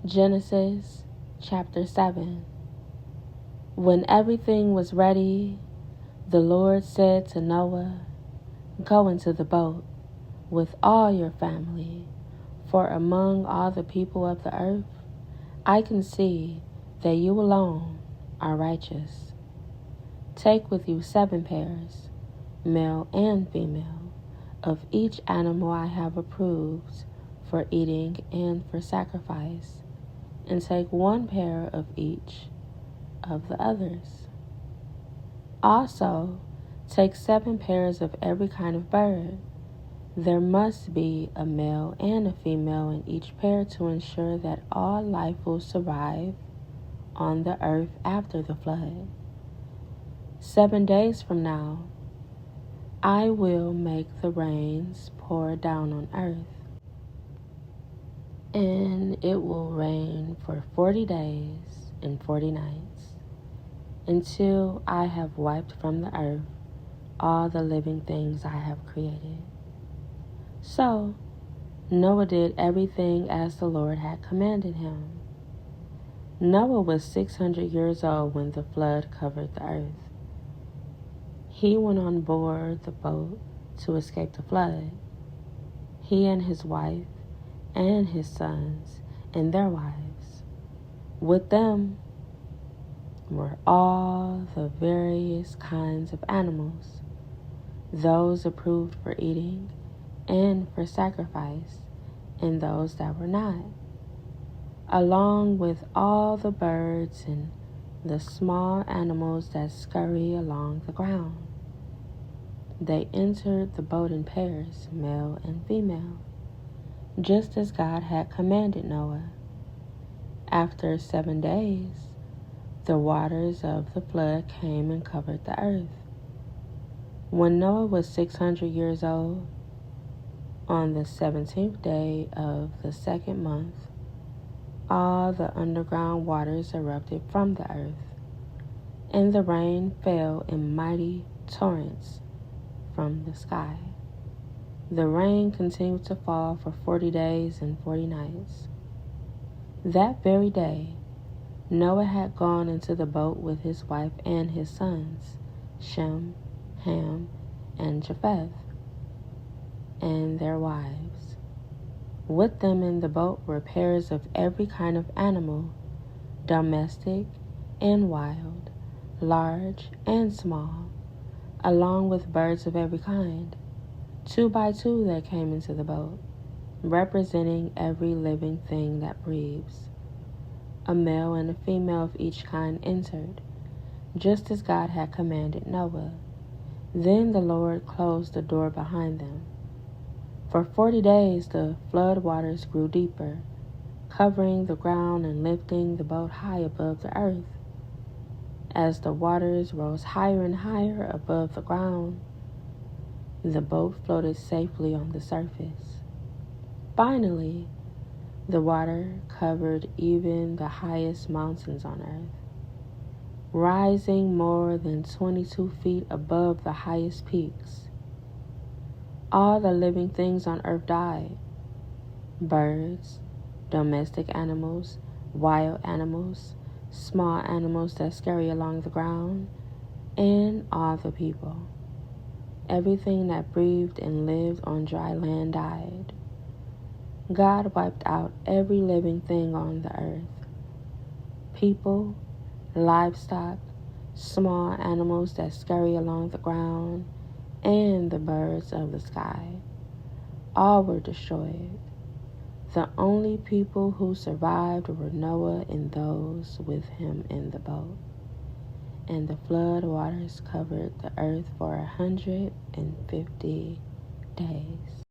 Genesis chapter 7. When everything was ready, the Lord said to Noah, "Go into the boat with all your family, for among all the people of the earth, I can see that you alone are righteous. Take with you 7 pairs, male and female, of each animal I have approved for eating and for sacrifice, and take 1 pair of each of the others. Also, take 7 pairs of every kind of bird. There must be a male and a female in each pair to ensure that all life will survive on the earth after the flood. 7 days from now, I will make the rains pour down on earth, and it will rain for 40 days and 40 nights, until I have wiped from the earth all the living things I have created." So Noah did everything as the Lord had commanded him. Noah was 600 years old when the flood covered the earth. He went on board the boat to escape the flood. He and his wife and his sons and their wives. With them were all the various kinds of animals, those approved for eating and for sacrifice, and those that were not, along with all the birds and the small animals that scurry along the ground. They entered the boat in pairs, male and female, just as God had commanded Noah. After 7 days, the waters of the flood came and covered the earth. When Noah was 600 years old, on the 17th day of the 2nd month, all the underground waters erupted from the earth, and the rain fell in mighty torrents from the sky. The rain continued to fall for 40 days and 40 nights. That very day, Noah had gone into the boat with his wife and his sons, Shem, Ham, and Japheth, and their wives. With them in the boat were pairs of every kind of animal, domestic and wild, large and small, along with birds of every kind. 2 by 2 they came into the boat, representing every living thing that breathes. A male and a female of each kind entered, just as God had commanded Noah. Then the Lord closed the door behind them. For 40 days the flood waters grew deeper, covering the ground and lifting the boat high above the earth. As the waters rose higher and higher above the ground, the boat floated safely on the surface. Finally, the water covered even the highest mountains on earth, rising more than 22 feet above the highest peaks. All the living things on earth died: birds, domestic animals, wild animals, small animals that scurry along the ground, and all the people. Everything that breathed and lived on dry land died. God wiped out every living thing on the earth: people, livestock, small animals that scurry along the ground, and the birds of the sky. All were destroyed. The only people who survived were Noah and those with him in the boat. And the flood waters covered the earth for 150 days.